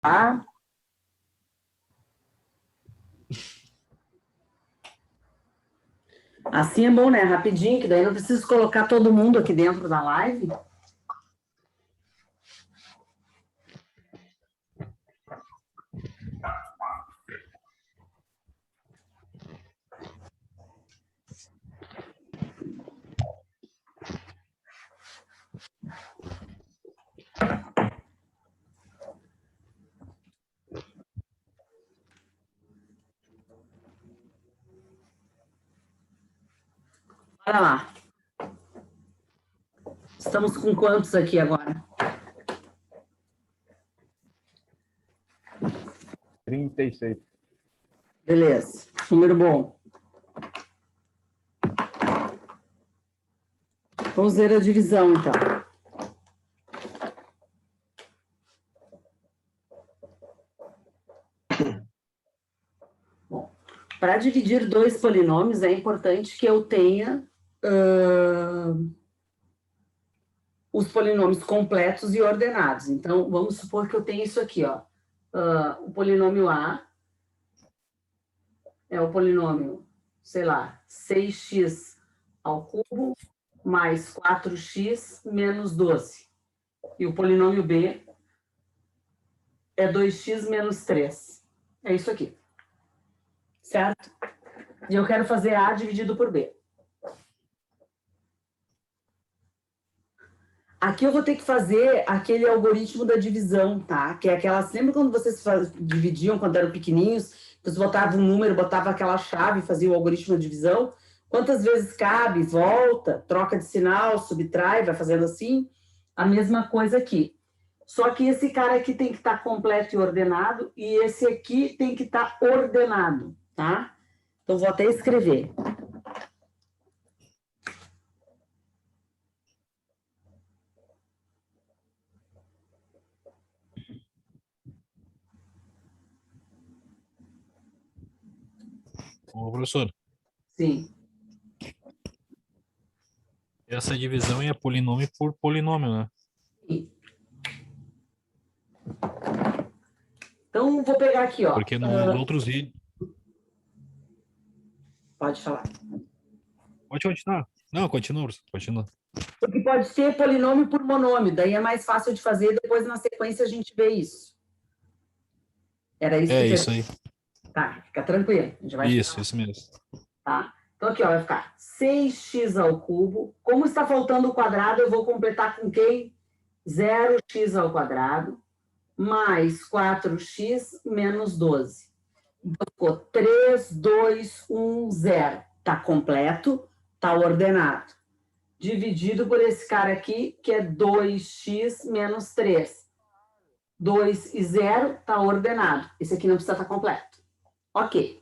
Tá? Assim é bom, né? Rapidinho, que daí não preciso colocar todo mundo aqui dentro da live. Olha lá. Estamos com quantos aqui agora? 36. Beleza. Número bom. Vamos ver a divisão, então. Bom, para dividir dois polinômios, é importante que eu tenha os polinômios completos e ordenados. Então, vamos supor que eu tenho isso aqui, ó. O polinômio A é o polinômio, sei lá, 6x ao cubo mais 4x menos 12. E o polinômio B é 2x menos 3. É isso aqui. Certo? E eu quero fazer A dividido por B. Aqui eu vou ter que fazer aquele algoritmo da divisão, tá? Que é aquela... Lembra quando vocês dividiam, quando eram pequenininhos, vocês botavam um número, botava aquela chave, fazia o algoritmo da divisão? Quantas vezes cabe, volta, troca de sinal, subtrai, vai fazendo assim? A mesma coisa aqui. Só que esse cara aqui tem que estar completo e ordenado, e esse aqui tem que estar ordenado, tá? Então, vou até escrever. Ô, professor, Sim. essa divisão é polinômio por polinômio, né? Sim. Então, vou pegar aqui, ó. Porque nos outros vídeos... Pode falar. Pode continuar. Não, continua, professor, continua. Porque pode ser polinômio por monômio, daí é mais fácil de fazer, depois na sequência a gente vê isso. Era isso que Isso aí. Tá, fica tranquilo. A gente vai Isso mesmo. Tá? Então, aqui, ó, vai ficar 6x ao cubo. Como está faltando o quadrado, eu vou completar com quem? 0x ao quadrado mais 4x menos 12. Então, ficou 3, 2, 1, 0. Está completo, está ordenado. Dividido por esse cara aqui, que é 2x menos 3. 2 e 0 está ordenado. Esse aqui não precisa estar completo. Ok.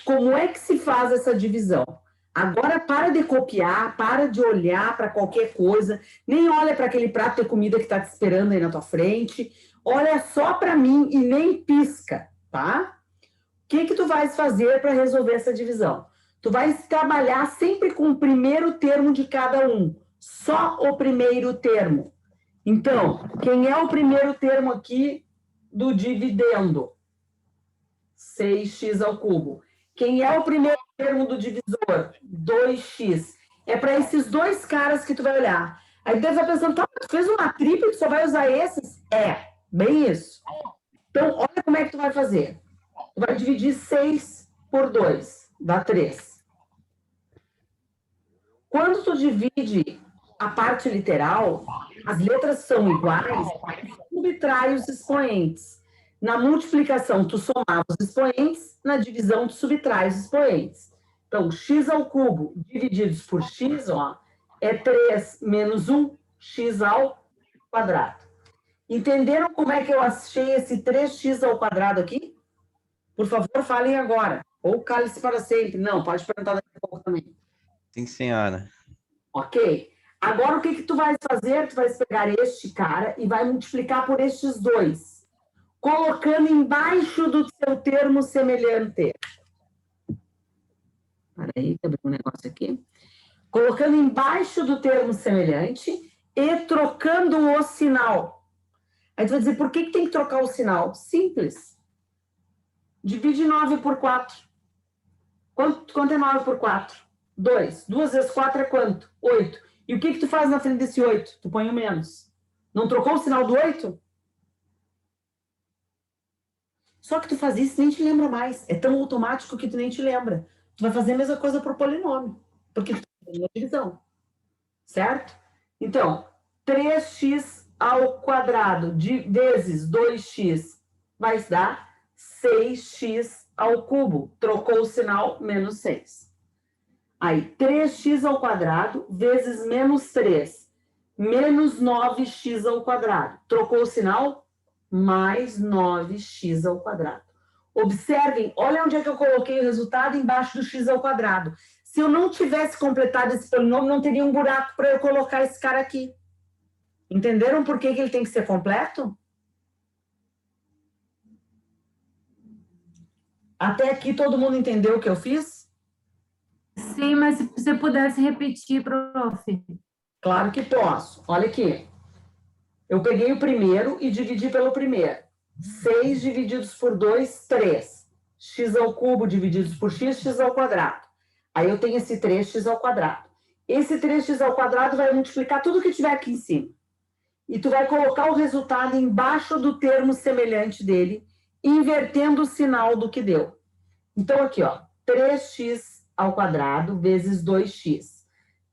Como é que se faz essa divisão? Agora para de copiar, para de olhar para qualquer coisa, nem olha para aquele prato de comida que está te esperando aí na tua frente, olha só para mim e nem pisca, tá? O que tu vais fazer para resolver essa divisão? Tu vais trabalhar sempre com o primeiro termo de cada um, só o primeiro termo. Então, quem é o primeiro termo aqui do dividendo? 6x ao cubo. Quem é o primeiro termo do divisor? 2x. É para esses dois caras que tu vai olhar. Aí tu deve estar pensando, tá, tu fez uma tripla e só vai usar esses? É, bem isso. Então, olha como é que tu vai fazer. Tu vai dividir 6 por 2, dá 3. Quando tu divide a parte literal, as letras são iguais, subtrai os expoentes. Na multiplicação, tu somava os expoentes, na divisão, tu subtrai os expoentes. Então, x ao cubo divididos por x, ó, é 3 menos 1, x ao quadrado. Entenderam como é que eu achei esse 3x ao quadrado aqui? Por favor, falem agora. Ou cale-se para sempre. Não, pode perguntar daqui a pouco também. Sim, senhora. Ok? Agora, o que tu vais fazer? Tu vais pegar este cara e vai multiplicar por estes dois, colocando embaixo do seu termo semelhante. Peraí, que abriu um negócio aqui. Colocando embaixo do termo semelhante e trocando o sinal. Aí tu vai dizer, por que tem que trocar o sinal? Simples. Divide 9 por 4. Quanto é 9 por 4? 2. 2 vezes 4 é quanto? 8. E o que tu faz na frente desse 8? Tu põe o menos. Não trocou o sinal do 8? Só que tu faz isso e nem te lembra mais. É tão automático que tu nem te lembra. Tu vai fazer a mesma coisa para o polinômio. Porque tu tem a divisão. Certo? Então, 3x ao quadrado vezes 2x vai dar 6x ao cubo. Trocou o sinal, menos 6. Aí, 3x ao quadrado vezes menos 3, menos 9x ao quadrado. Trocou o sinal? Mais 9x ao quadrado. Observem, olha onde é que eu coloquei o resultado embaixo do x ao quadrado. Se eu não tivesse completado esse polinômio, não teria um buraco para eu colocar esse cara aqui. Entenderam por que ele tem que ser completo? Até aqui todo mundo entendeu o que eu fiz? Sim, mas se você pudesse repetir, prof. Claro que posso. Olha aqui. Eu peguei o primeiro e dividi pelo primeiro. 6 divididos por 2, 3. X ao cubo divididos por x, x ao quadrado. Aí eu tenho esse 3x ao quadrado. Esse 3x ao quadrado vai multiplicar tudo que tiver aqui em cima. E tu vai colocar o resultado embaixo do termo semelhante dele, invertendo o sinal do que deu. Então, aqui, ó, 3x ao quadrado vezes 2x.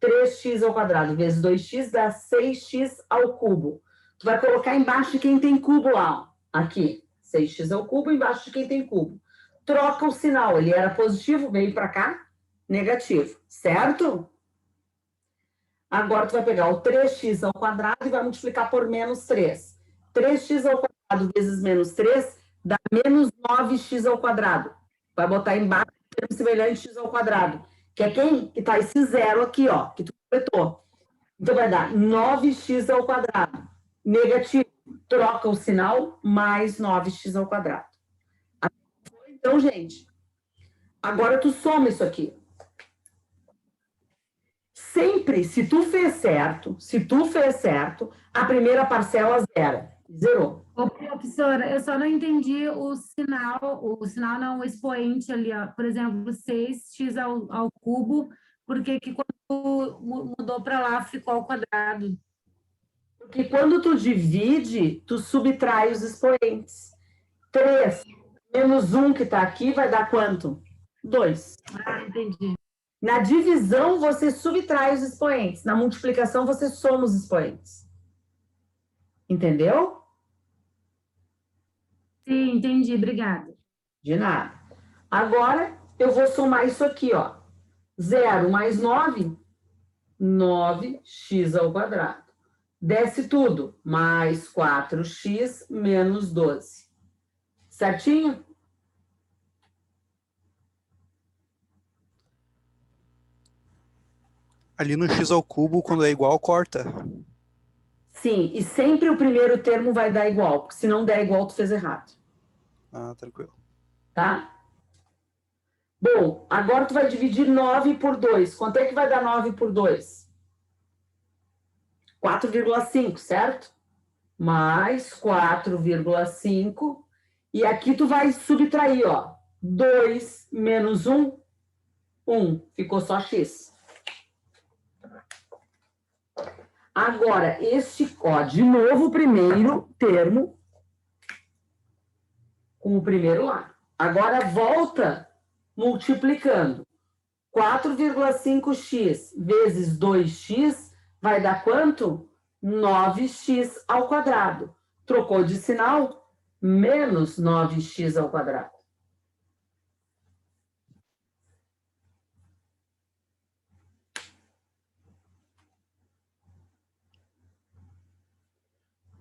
3x ao quadrado vezes 2x dá 6x ao cubo. Tu vai colocar embaixo de quem tem cubo lá, ó. Aqui, 6x ao cubo embaixo de quem tem cubo. Troca o sinal, ele era positivo, veio para cá, negativo, certo? Agora, tu vai pegar o 3x ao quadrado e vai multiplicar por menos 3. 3x ao quadrado vezes menos 3 dá menos 9x ao quadrado. Vai botar embaixo o termo semelhante x ao quadrado. Que é quem? Que tá esse zero aqui, ó, que tu completou. Então, vai dar 9x ao quadrado. Negativo, troca o sinal, mais 9x ao quadrado. Então, gente, agora tu soma isso aqui. Sempre, se tu fez certo, a primeira parcela zerou. Ô, professora, eu só não entendi o sinal não, o expoente ali, ó. Por exemplo, 6x ao cubo, porque que quando mudou para lá ficou ao quadrado? Porque quando tu divide, tu subtrai os expoentes. 3 menos 1 que está aqui vai dar quanto? 2. Ah, entendi. Na divisão, você subtrai os expoentes. Na multiplicação, você soma os expoentes. Entendeu? Sim, entendi. Obrigada. De nada. Agora, eu vou somar isso aqui, ó. 0 mais 9, 9x ao quadrado. Desce tudo, mais 4x menos 12. Certinho? Ali no x ao cubo, quando é igual, corta. Sim, e sempre o primeiro termo vai dar igual, porque se não der igual, tu fez errado. Ah, tranquilo. Tá? Bom, agora tu vai dividir 9 por 2. Quanto é que vai dar 9 por 2? 4,5, certo? Mais 4,5. E aqui tu vai subtrair, ó. 2 menos 1, 1. Ficou só x. Agora, ó, de novo o primeiro termo com o primeiro lá. Agora, volta multiplicando. 4,5x vezes 2x vai dar quanto? 9x ao quadrado. Trocou de sinal? Menos 9x ao quadrado.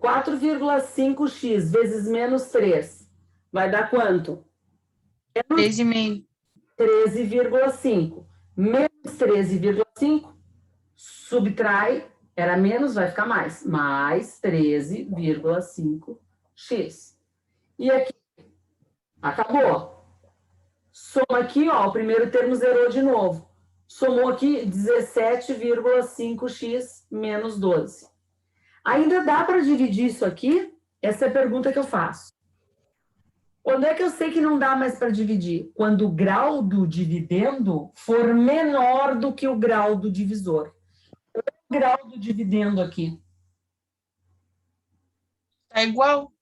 – 4,5x vezes menos 3 vai dar quanto? 13,5. 13,5. Menos 13,5, subtrai, era menos, vai ficar mais. Mais 13,5x. E aqui, acabou. Soma aqui, ó, o primeiro termo zerou de novo. Somou aqui 17,5x menos 12. Ainda dá para dividir isso aqui Essa é a pergunta que eu faço. Quando é que eu sei que não dá mais para dividir? Quando o grau do dividendo for menor do que o grau do divisor. Qual é o grau do dividendo aqui? Tá igual.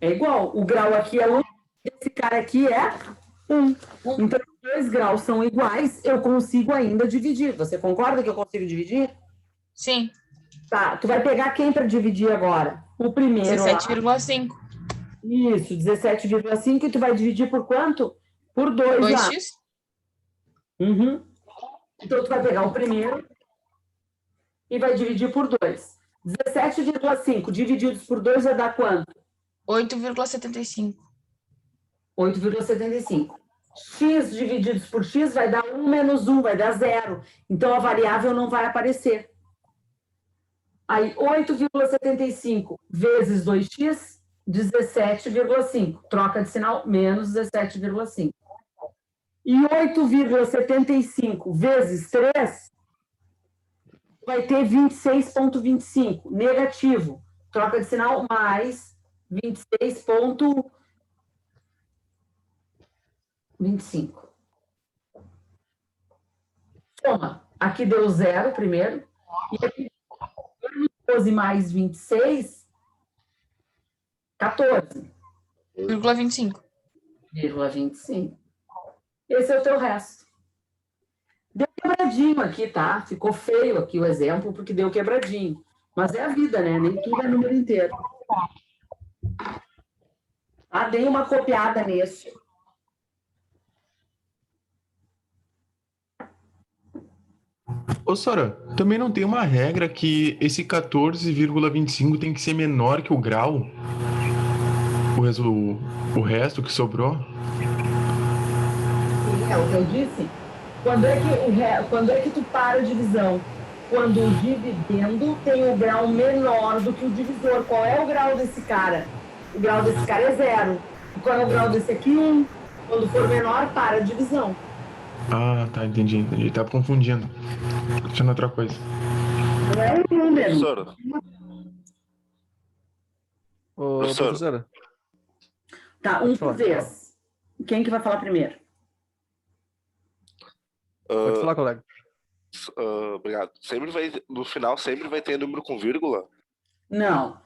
É igual. O grau aqui é 1, esse cara aqui é 1. Então, os 2 graus são iguais, eu consigo ainda dividir. Você concorda que eu consigo dividir? Sim. Tá, tu vai pegar quem para dividir agora? O primeiro lá. 17,5. Isso, 17,5 e tu vai dividir por quanto? Por 2 lá. 2x. Uhum. Então, tu vai pegar o primeiro e vai dividir por 2. 17,5 divididos por 2 vai dar quanto? 8,75. 8,75. X divididos por x vai dar 1 menos 1, vai dar 0. Então, a variável não vai aparecer. Aí, 8,75 vezes 2x, 17,5. Troca de sinal, menos 17,5. E 8,75 vezes 3 vai ter 26,25. Negativo. Troca de sinal, mais 26,25. Soma. Aqui deu 0 primeiro. E aqui 12 mais 26, 14,25. 0,25. Esse é o teu resto. Deu quebradinho aqui, tá? Ficou feio aqui o exemplo, porque deu quebradinho. Mas é a vida, né? Nem tudo é número inteiro. Ah, dei uma copiada nesse. Ô, Sora, também não tem uma regra que esse 14,25 tem que ser menor que o grau? O resto que sobrou? É o que eu disse. Quando é que tu para a divisão? Quando o dividendo tem o grau menor do que o divisor. Qual é o grau desse cara? O grau desse cara é 0. E qual é o grau desse aqui? 1. Quando for menor, para a divisão. Ah, tá, entendi. Tava confundindo. Tinha outra coisa. Não é um número. Professora, Ô, Professor. professora, Tá, um por vez. Quem que vai falar primeiro? pode falar, colega. Obrigado. No final sempre vai ter número com vírgula? Não.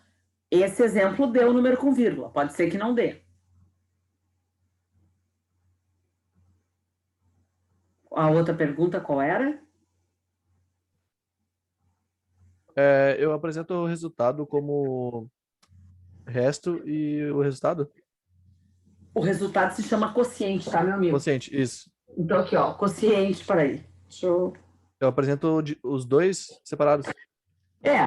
Esse exemplo deu número com vírgula. Pode ser que não dê. A outra pergunta qual era? Eu apresento o resultado como resto e o resultado? O resultado se chama quociente, tá, meu amigo? Quociente, isso. Então aqui, ó, quociente, peraí. Deixa eu... Eu apresento os dois separados.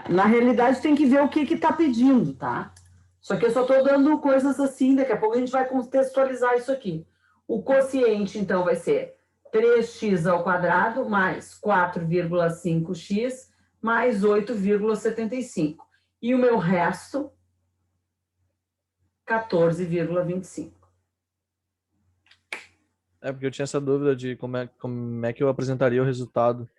Na realidade tem que ver o que que tá pedindo, tá? Só que eu só tô dando coisas assim, daqui a pouco a gente vai contextualizar isso aqui. O quociente, então, vai ser 3x ao quadrado mais 4,5x mais 8,75. E o meu resto, 14,25. Porque eu tinha essa dúvida de como é que eu apresentaria o resultado.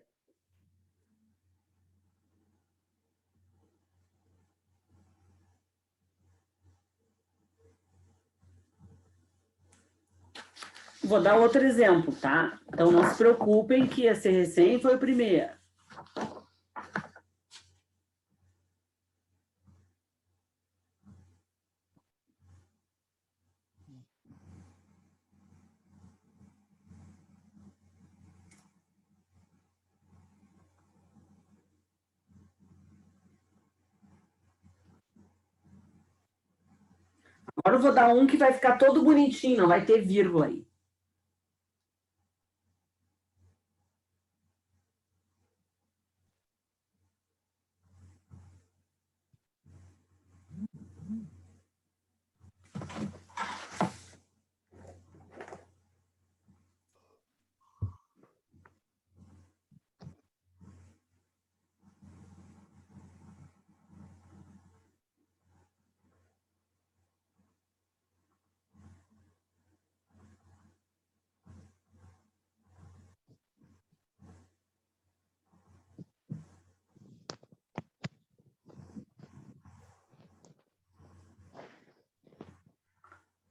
Vou dar outro exemplo, tá? Então não se preocupem que esse recém foi o primeiro. Agora eu vou dar um que vai ficar todo bonitinho, não vai ter vírgula aí.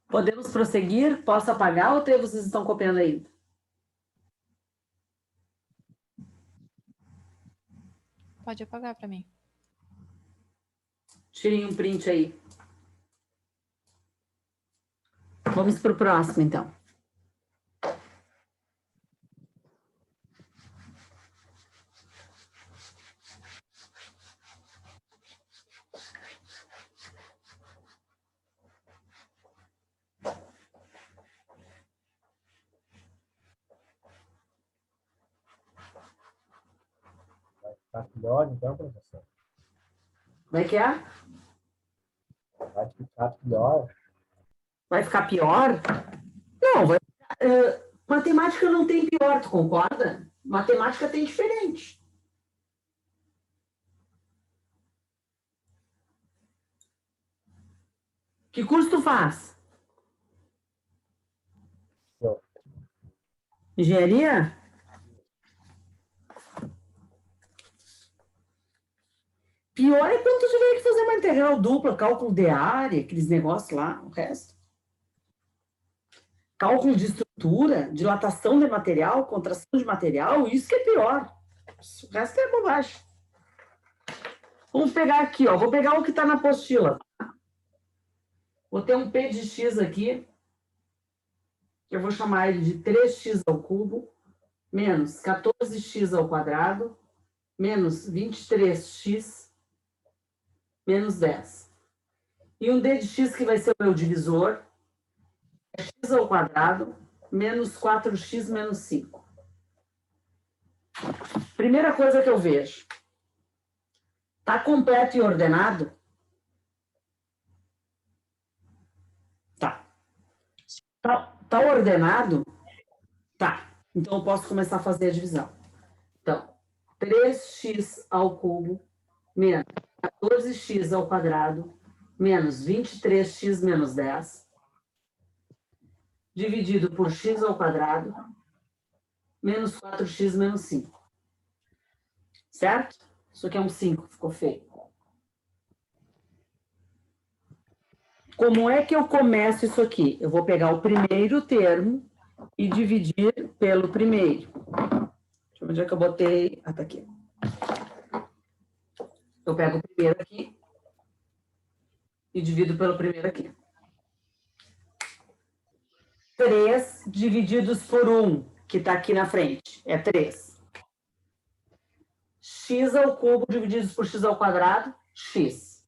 Podemos prosseguir? Posso apagar ou vocês estão copiando ainda? Pode apagar para mim. Tirem um print aí. Vamos para o próximo, então. Tá pior, então, professor? Como é que é? Vai ficar pior? Vai ficar pior? Não, vai ficar, matemática não tem pior, tu concorda? Matemática tem diferente. Que curso tu faz? Eu. Engenharia? Pior é quando tu tiver que fazer uma integral dupla, cálculo de área, aqueles negócios lá, o resto. Cálculo de estrutura, dilatação de material, contração de material, isso que é pior. O resto é bobagem. Vamos pegar aqui, ó. Vou pegar o que está na apostila. Vou ter um P de x aqui, que eu vou chamar ele de 3x ao cubo, menos 14x ao quadrado, menos 23x, menos 10. E um d de x que vai ser o meu divisor, é x ao quadrado, menos 4x menos 5. Primeira coisa que eu vejo. Está completo e ordenado? Tá. Tá ordenado? Tá. Então eu posso começar a fazer a divisão. Então, 3x ao cubo menos 14x ao quadrado menos 23x menos 10 dividido por x ao quadrado menos 4x menos 5. Certo? Isso aqui é um 5, ficou feio. Como é que eu começo isso aqui? Eu vou pegar o primeiro termo e dividir pelo primeiro. Deixa eu ver onde é que eu botei. Ah, tá aqui. Eu pego o primeiro aqui e divido pelo primeiro aqui. 3 divididos por 1, que está aqui na frente, é 3. X ao cubo divididos por x ao quadrado, x.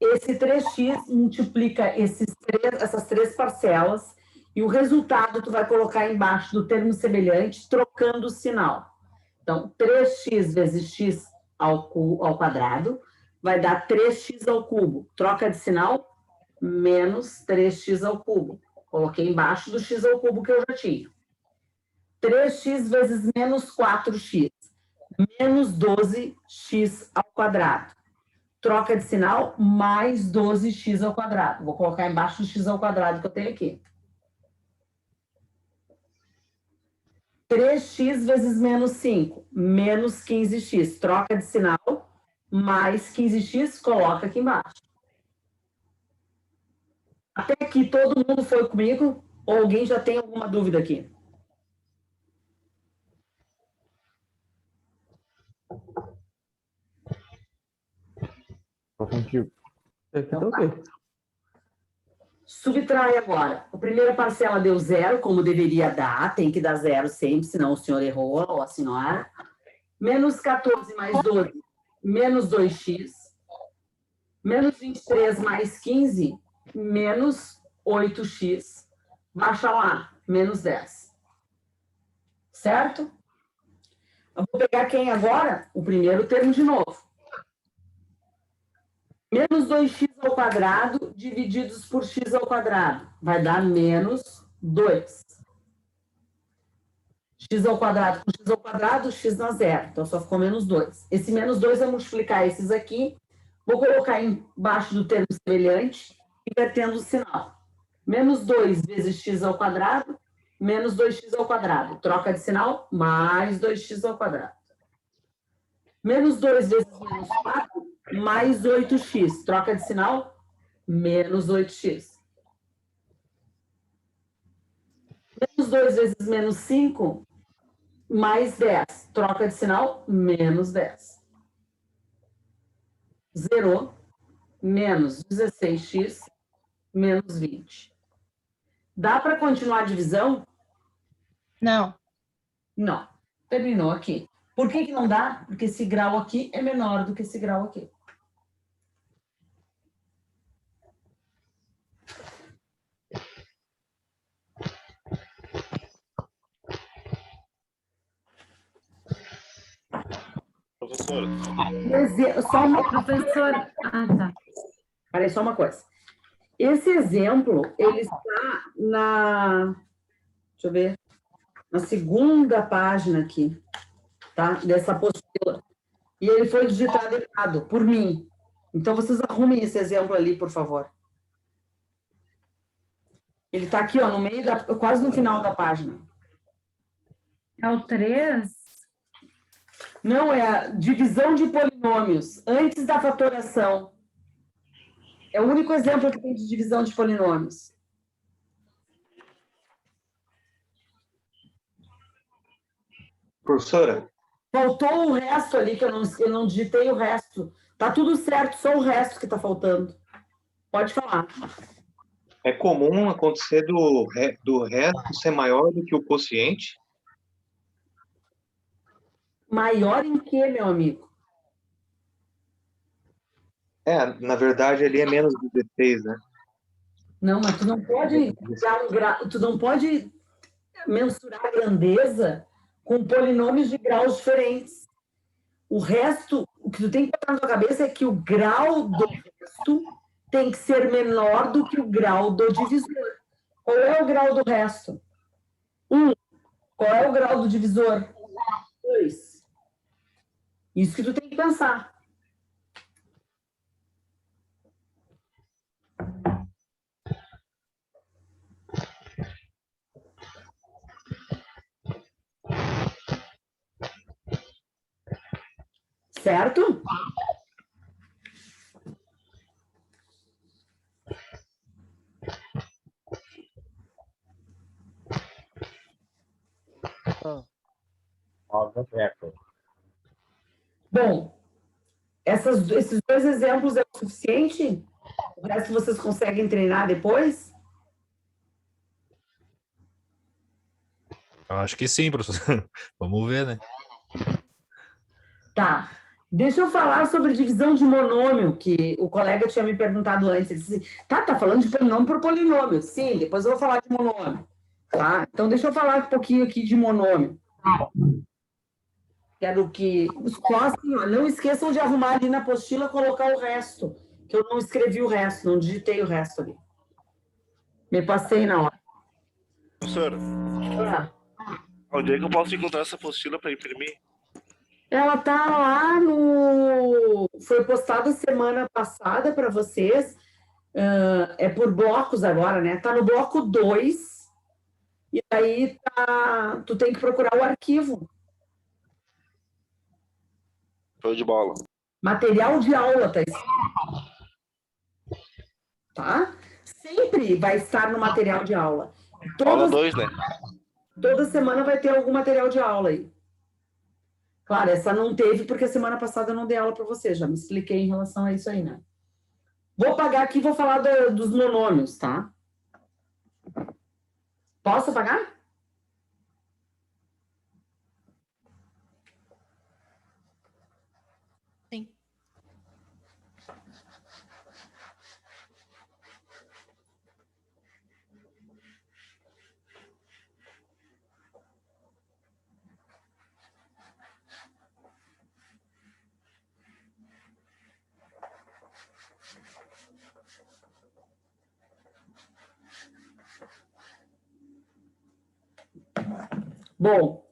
Esse 3x multiplica essas três parcelas e o resultado tu vai colocar embaixo do termo semelhante, trocando o sinal. Então, 3x vezes x ao quadrado vai dar 3x ao cubo. Troca de sinal, menos 3x ao cubo. Coloquei embaixo do x ao cubo que eu já tinha. 3x vezes menos 4x. Menos 12x ao quadrado. Troca de sinal, mais 12x ao quadrado. Vou colocar embaixo do x ao quadrado que eu tenho aqui. 3x vezes menos 5, menos 15x. Troca de sinal, mais 15x, coloca aqui embaixo. Até aqui todo mundo foi comigo? Ou alguém já tem alguma dúvida aqui? Tô contigo. Então, ok. Subtrai agora. A primeira parcela deu 0, como deveria dar. Tem que dar 0 sempre, senão o senhor errou, ou a senhora. Menos 14 mais 12, menos 2x. Menos 23 mais 15, menos 8x. Baixa lá, menos 10. Certo? Eu vou pegar quem agora? O primeiro termo de novo. Menos 2x ao quadrado divididos por x ao quadrado. Vai dar menos 2. X ao quadrado com x ao quadrado, x dá 0. Então, só ficou menos 2. Esse menos 2 vai multiplicar esses aqui. Vou colocar embaixo do termo semelhante, invertendo o sinal. Menos 2 vezes x ao quadrado, menos 2x ao quadrado. Troca de sinal, mais 2x ao quadrado. Menos 2 vezes menos 4, mais 8x. Troca de sinal, menos 8x. Menos 2 vezes menos 5, mais 10. Troca de sinal, menos 10. Zerou, menos 16x, menos 20. Dá para continuar a divisão? Não. Não. Terminou aqui. Por que não dá? Porque esse grau aqui é menor do que esse grau aqui. Professora, Só uma... Professora, tá. Peraí, só uma coisa. Esse exemplo, ele está deixa eu ver, na segunda página aqui, tá? Dessa apostila. E ele foi digitado errado, por mim. Então, vocês arrumem esse exemplo ali, por favor. Ele está aqui, ó, no meio quase no final da página. É o 3? Não, é a divisão de polinômios, antes da fatoração. É o único exemplo que tem de divisão de polinômios. Professora, Faltou o resto ali, que eu não digitei o resto. Tá tudo certo, só o resto que tá faltando. Pode falar. é comum acontecer do resto ser maior do que o quociente? Maior em quê, meu amigo? Na verdade, ali é menos 16, né? Não, mas tu não pode tu não pode mensurar a grandeza com polinômios de graus diferentes. O resto, o que tu tem que botar na tua cabeça é que o grau do resto tem que ser menor do que o grau do divisor. Qual é o grau do resto? 1. Qual é o grau do divisor? 2. Isso que tu tem que pensar. Certo? Bom, esses dois exemplos é o suficiente? O resto vocês conseguem treinar depois? Eu acho que sim, professor. Vamos ver, né? Tá. Deixa eu falar sobre divisão de monômio, que o colega tinha me perguntado antes. Ele disse, assim, tá falando de polinômio por polinômio. Sim, depois eu vou falar de monômio. Tá? Então, deixa eu falar um pouquinho aqui de monômio. Quero que os próximos, não esqueçam de arrumar ali na apostila, colocar o resto, que eu não escrevi o resto, não digitei o resto ali. Me passei na hora. professora, onde é que eu posso encontrar essa apostila para imprimir? Ela tá lá no... Foi postada semana passada para vocês. É por blocos agora, né? Tá no bloco 2. E aí tu tem que procurar o arquivo. Show de bola. Material de aula, tá escrito. Tá? Sempre vai estar no material de aula. Aula 2, né? Toda semana vai ter algum material de aula aí. Claro, essa não teve, porque a semana passada eu não dei aula para você, já me expliquei em relação a isso aí, né? Vou apagar aqui e vou falar dos monômios, tá? Posso apagar? Sim. Bom,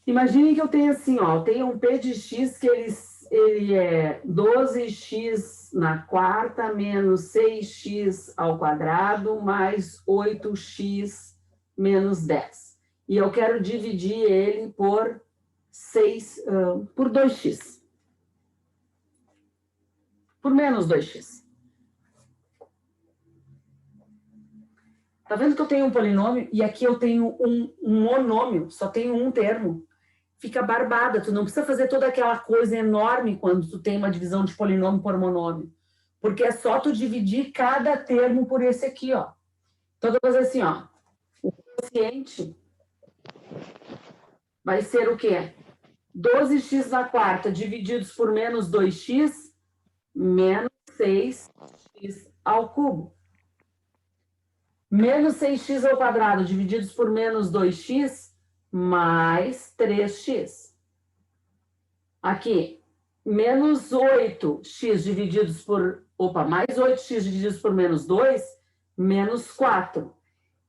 imaginem que eu tenho assim, ó, eu tenho um P de x que ele é 12x na quarta menos 6x ao quadrado mais 8x menos 10. E eu quero dividir ele por 2x. Por menos 2x. Tá vendo que eu tenho um polinômio e aqui eu tenho um monômio, só tenho um termo? Fica barbada, tu não precisa fazer toda aquela coisa enorme quando tu tem uma divisão de polinômio por monômio, porque é só tu dividir cada termo por esse aqui, ó. Então, eu vou fazer assim, ó, o quociente vai ser o quê? 12x na quarta divididos por menos 2x, menos 6x ao cubo. Menos 6x ao quadrado divididos por menos 2x, mais 3x. Aqui, menos 8x divididos por... Opa, mais 8x divididos por menos 2, menos 4.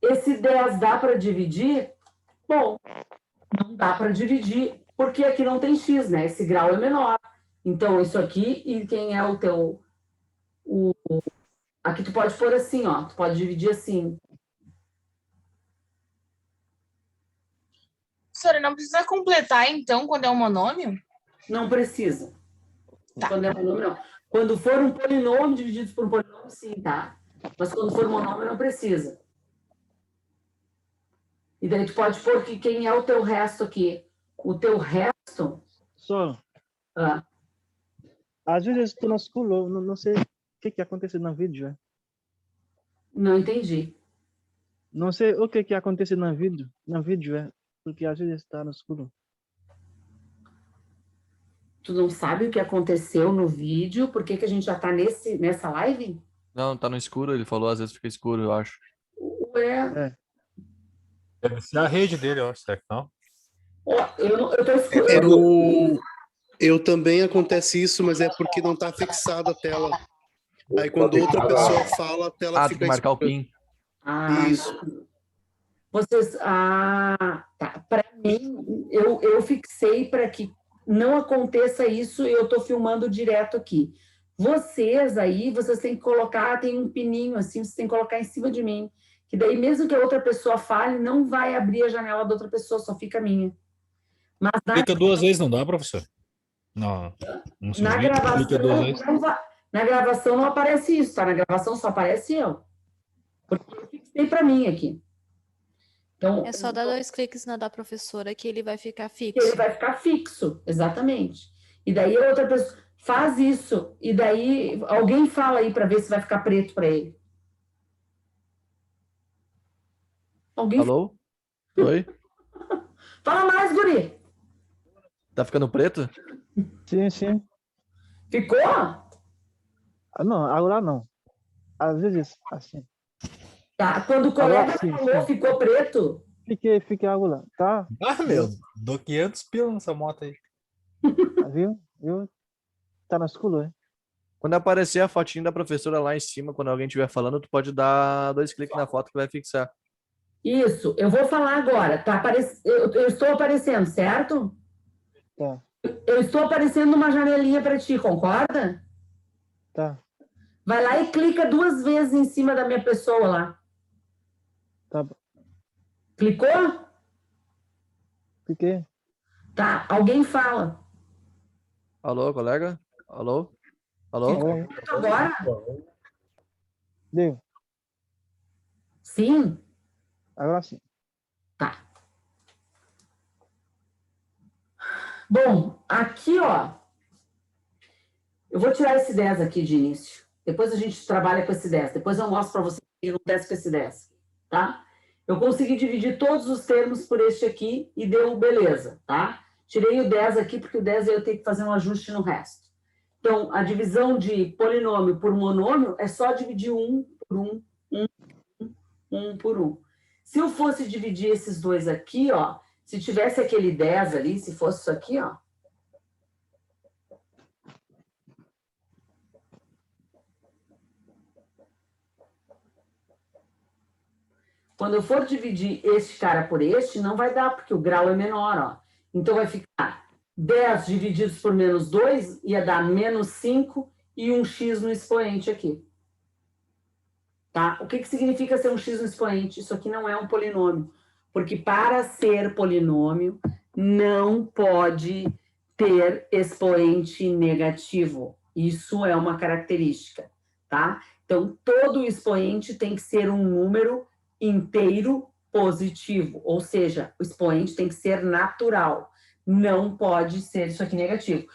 Esse 10 dá para dividir? Bom, não dá para dividir, porque aqui não tem x, né? Esse grau é menor. Então, isso aqui, e quem é o teu... Aqui tu pode pôr assim, ó. Tu pode dividir assim. Professora, não precisa completar, então, quando é um monômio? Não precisa. Tá. Quando é monômio, não. Quando for um polinômio dividido por um polinômio, sim, tá? Mas quando for monômio, não precisa. E daí tu pode pôr que quem é o teu resto aqui. O teu resto... Só, Ah, às vezes estou na escola, não sei o que acontece no vídeo. não entendi. Não sei o que acontece no vídeo, porque às vezes está na escola. Tu não sabe o que aconteceu no vídeo? Por que que a gente já tá nessa live? Não, tá no escuro, ele falou, às vezes fica escuro, eu acho. Ué, Deve ser a rede dele, ó. Será que não? ó, eu tô escutando. Eu também acontece isso, mas é porque não está fixada a tela. Aí quando outra pessoa fala, a tela Tem fica que marcar o escura. PIN. Isso. Vocês, tá. Para mim, eu fixei para que não aconteça isso e eu estou filmando direto aqui. Vocês aí, vocês têm que colocar, tem um pininho assim, vocês têm que colocar em cima de mim, que daí mesmo que a outra pessoa fale, não vai abrir a janela da outra pessoa, só fica a minha. Mas Clica 2 vezes, não dá, professor? Não. Não se na clica 2 gravação, vezes. na gravação não aparece isso, tá? Na gravação só aparece eu. Porque eu fixei para mim aqui. Então, É só dar 2 cliques na da professora que ele vai ficar fixo. ele vai ficar fixo, exatamente. E daí a outra pessoa faz isso, e daí alguém fala aí para ver se vai ficar preto para ele. Alguém Alô? Oi? fala mais, guri. Tá ficando preto? Sim. Ficou? Não, agora não. Às vezes, assim. Tá, quando o colega Agora sim, falou, sim. ficou preto. Fiquei agora, tá? Ah, meu. Dou 500 pila nessa moto aí. Viu? Tá na escola, hein? Quando aparecer a fotinha da professora lá em cima, quando alguém estiver falando, tu pode dar 2 cliques na foto que vai fixar. Isso, eu vou falar agora. Tá eu estou aparecendo, certo? Tá. Eu estou aparecendo numa janelinha para ti, concorda? Tá. Vai lá e clica 2 vezes em cima da minha pessoa lá. Tá bom. Clicou? Fiquei. Tá, alguém fala. Alô, colega? Alô? Alô? Oi. Agora? Deu. Sim? Agora sim. Tá. Bom, aqui, ó. Eu vou tirar esse 10 aqui de início. Depois a gente trabalha com esse 10. Depois eu mostro para você que não desce com esse 10. Tá? Eu consegui dividir todos os termos por este aqui e deu beleza, tá? Tirei o 10 aqui porque o 10 eu tenho que fazer um ajuste no resto. Então, a divisão de polinômio por monômio é só dividir um por um por um. Se eu fosse dividir esses dois aqui, ó, se tivesse aquele 10 ali, se fosse isso aqui, ó, quando eu for dividir este cara por este, não vai dar, porque o grau é menor, ó. Então, vai ficar 10 divididos por menos 2, ia dar menos 5 e um x no expoente aqui. Tá? O que significa ser um x no expoente? Isso aqui não é um polinômio. Porque para ser polinômio, não pode ter expoente negativo. Isso é uma característica, tá? Então, todo expoente tem que ser um número inteiro positivo, ou seja, o expoente tem que ser natural, não pode ser isso aqui negativo.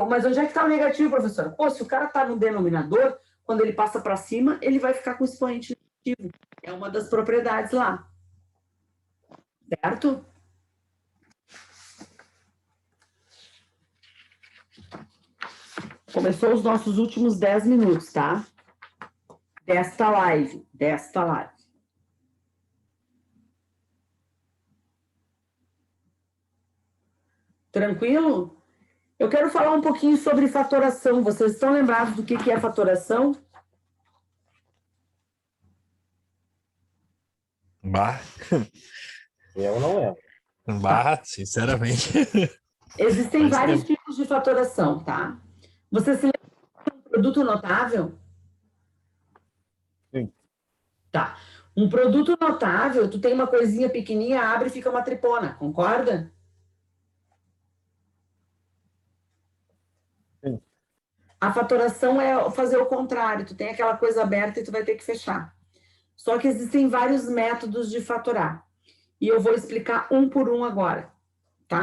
Mas onde é que está o negativo, professora? Pô, se o cara está no denominador, quando ele passa para cima, ele vai ficar com o expoente negativo. É uma das propriedades lá. Certo? Começou os nossos últimos 10 minutos, tá? Desta live. Tranquilo? Eu quero falar um pouquinho sobre fatoração. Vocês estão lembrados do que é fatoração? Bah. Eu não lembro. Bah, sinceramente. Existem vários tipos de fatoração, tá? Você se lembra de um produto notável? Sim. Tá. Um produto notável, tu tem uma coisinha pequenininha, abre e fica uma tripona, concorda? Sim. A fatoração é fazer o contrário. Tu tem aquela coisa aberta e tu vai ter que fechar. Só que existem vários métodos de fatorar. E eu vou explicar um por um agora, tá?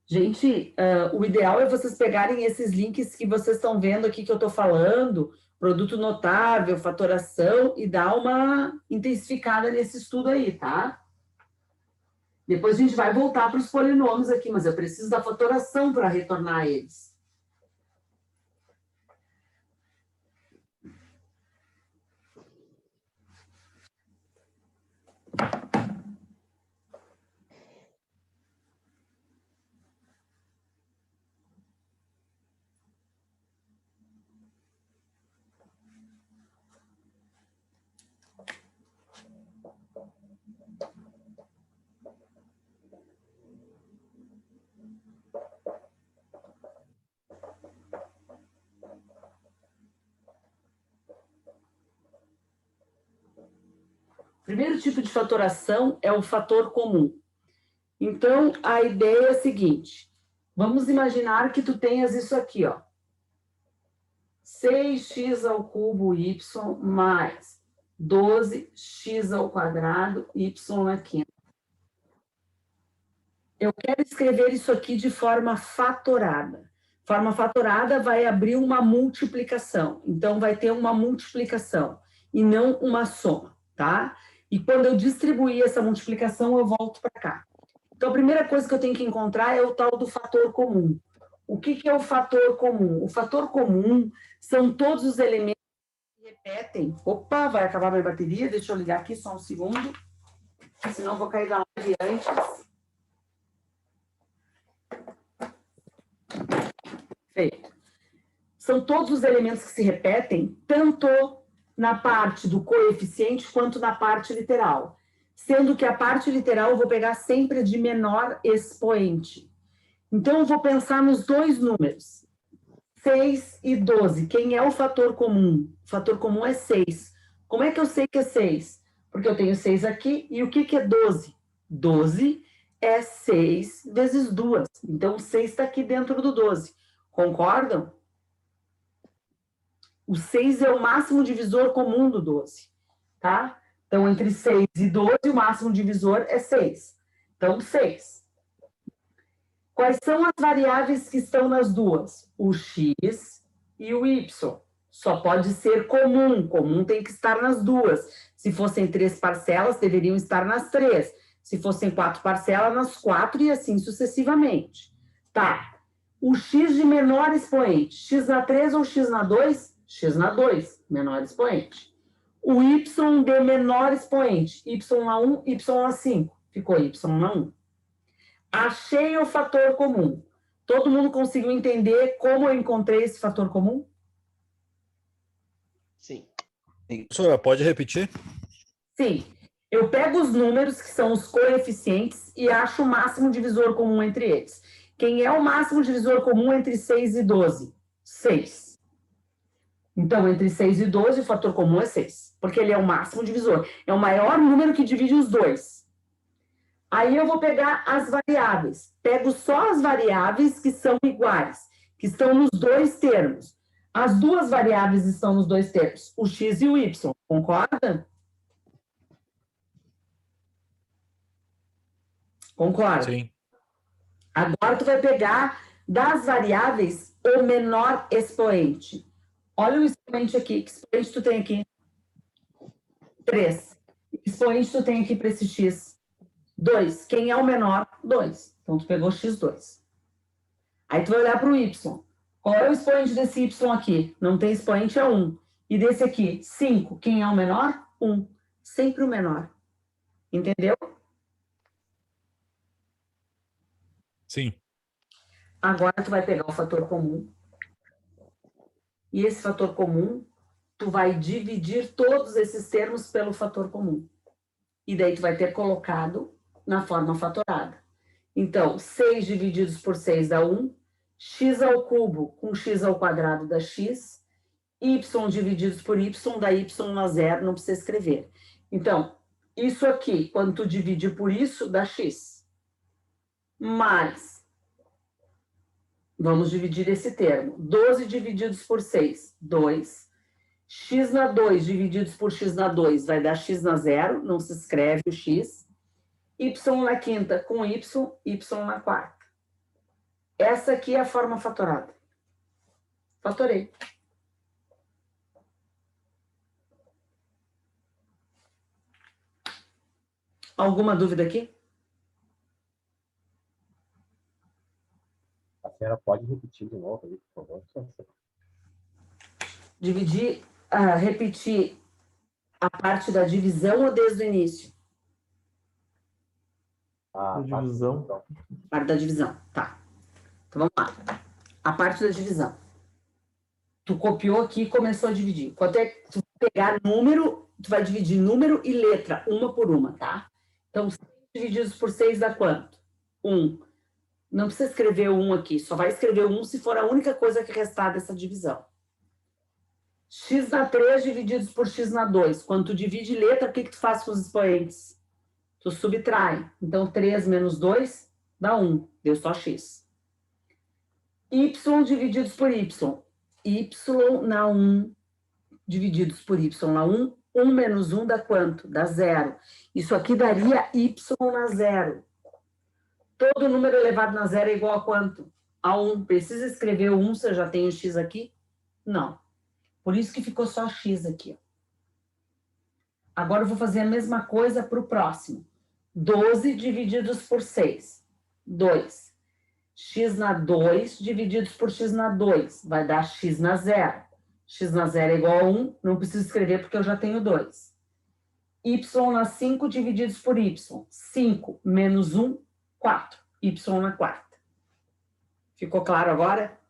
Gente, o ideal é vocês pegarem esses links que vocês estão vendo aqui que eu estou falando, produto notável, fatoração, e dar uma intensificada nesse estudo aí, tá? Depois a gente vai voltar para os polinômios aqui, mas eu preciso da fatoração para retornar a eles. O primeiro tipo de fatoração é o fator comum. Então, a ideia é a seguinte. Vamos imaginar que tu tenhas isso aqui, ó. 6x ao cubo y mais 12x ao quadrado y na quinta. Eu quero escrever isso aqui de forma fatorada. Forma fatorada vai abrir uma multiplicação. Então, vai ter uma multiplicação e não uma soma, tá? E quando eu distribuir essa multiplicação, eu volto para cá. Então, a primeira coisa que eu tenho que encontrar é o tal do fator comum. O que é o fator comum? O fator comum são todos os elementos que repetem. Opa, vai acabar minha bateria. Deixa eu ligar aqui só um segundo. Senão eu vou cair da live antes. Feito. São todos os elementos que se repetem, tanto na parte do coeficiente quanto na parte literal. Sendo que a parte literal eu vou pegar sempre de menor expoente. Então, eu vou pensar nos dois números, 6 e 12. Quem é o fator comum? O fator comum é 6. Como é que eu sei que é 6? Porque eu tenho 6 aqui, e o que é 12? 12 é 6 vezes 2. Então, 6 está aqui dentro do 12. Concordam? O 6 é o máximo divisor comum do 12, tá? Então, entre 6 e 12, o máximo divisor é 6. Então, 6. Quais são as variáveis que estão nas duas? O x e o y. Só pode ser comum. Comum tem que estar nas duas. Se fossem 3 parcelas, deveriam estar nas 3. Se fossem 4 parcelas, nas 4 e assim sucessivamente. Tá. O x de menor expoente. X na 3 ou x na 2? X na 2, menor expoente. O y de menor expoente. Y na 1, y na 5. Ficou y na 1. Achei o fator comum. Todo mundo conseguiu entender como eu encontrei esse fator comum? Sim. Professora, pode repetir? Sim. Eu pego os números, que são os coeficientes, e acho o máximo divisor comum entre eles. Quem é o máximo divisor comum entre 6 e 12? 6. Então, entre 6 e 12, o fator comum é 6, porque ele é o máximo divisor. É o maior número que divide os dois. Aí eu vou pegar as variáveis. Pego só as variáveis que são iguais, que estão nos dois termos. As duas variáveis estão nos dois termos, o x e o y. Concorda? Concorda? Sim. Agora tu vai pegar das variáveis o menor expoente. Olha o expoente aqui. Que expoente tu tem aqui? 3. Que expoente tu tem aqui para esse x? 2. Quem é o menor? 2. Então tu pegou x2. Aí tu vai olhar para o y. Qual é o expoente desse y aqui? Não tem expoente, é 1. E desse aqui? 5. Quem é o menor? 1. Sempre o menor. Entendeu? Sim. Agora tu vai pegar o fator comum. E esse fator comum, tu vai dividir todos esses termos pelo fator comum. E daí tu vai ter colocado na forma fatorada. Então, 6 divididos por 6 dá 1. X ao cubo com x ao quadrado dá x. Y divididos por y dá y a zero, não precisa escrever. Então, isso aqui, quando tu divide por isso, dá x. Mais, vamos dividir esse termo. 12 divididos por 6, 2. X na 2 divididos por x na 2 vai dar x na zero, não se escreve o x. Y na quinta com y, y na quarta. Essa aqui é a forma fatorada. Fatorei. Alguma dúvida aqui? A senhora pode repetir de novo aí, por favor? Repetir a parte da divisão ou desde o início? A divisão. Parte da divisão, tá. Então vamos lá. A parte da divisão. Tu copiou aqui e começou a dividir. Quanto é que tu pegar número, tu vai dividir número e letra, uma por uma, tá? Então, 6 divididos por 6 dá quanto? 1. Não precisa escrever o 1 aqui, só vai escrever o 1 se for a única coisa que restar dessa divisão. X na 3 divididos por x na 2. Quando tu divide letra, o que tu faz com os expoentes? Tu subtrai. Então, 3 menos 2 dá 1. Deu só x. Y divididos por y. Y na 1 divididos por y na 1. 1 menos 1 dá quanto? Dá 0. Isso aqui daria y na 0. Todo número elevado na 0 é igual a quanto? A 1. Precisa escrever o 1 se eu já tenho x aqui? Não. Por isso que ficou só x aqui. Agora eu vou fazer a mesma coisa para o próximo. 12 divididos por 6. 2. X na 2 divididos por x na 2. Vai dar x na 0. X na 0 é igual a 1. Não preciso escrever porque eu já tenho 2. Y na 5 divididos por y. 5 menos 1, 4. Y na quarta. Ficou claro agora?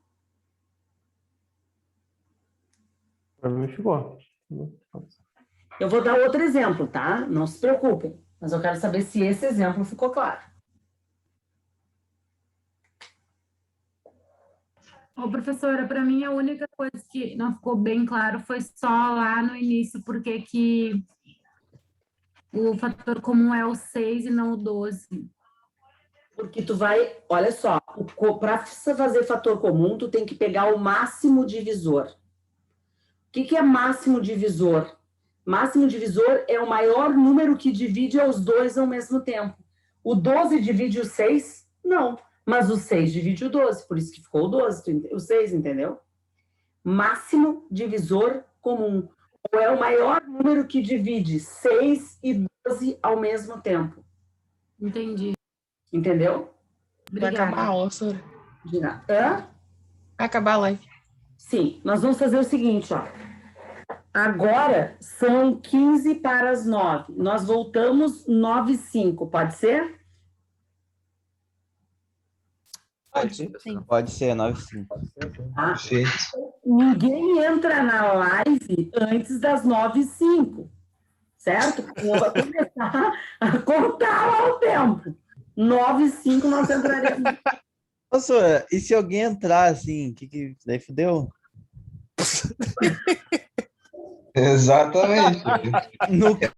Para mim ficou. Eu vou dar outro exemplo, tá? Não se preocupem. Mas eu quero saber se esse exemplo ficou claro. Ô, professora, para mim a única coisa que não ficou bem claro foi só lá no início, porque que o fator comum é o 6 e não o 12. Porque tu vai, olha só, para fazer fator comum, tu tem que pegar o máximo divisor. O que é máximo divisor? Máximo divisor é o maior número que divide os dois ao mesmo tempo. O 12 divide o 6? Não. Mas o 6 divide o 12, por isso que ficou o 12, o 6, entendeu? Máximo divisor comum. Ou é o maior número que divide 6 e 12 ao mesmo tempo. Entendi. Entendeu? Vai acabar a aula, senhora. Hã? Vai acabar a live. Sim, nós vamos fazer o seguinte, ó. Agora são 15 para as 9. Nós voltamos 9h05, pode ser? Pode ser. Pode ser, 9h05. Ah, ninguém entra na live antes das 9h05, certo? Eu vou começar a contar lá o tempo. 9h05 nós entraremos. Professora, e se alguém entrar assim, que daí fudeu? Exatamente. No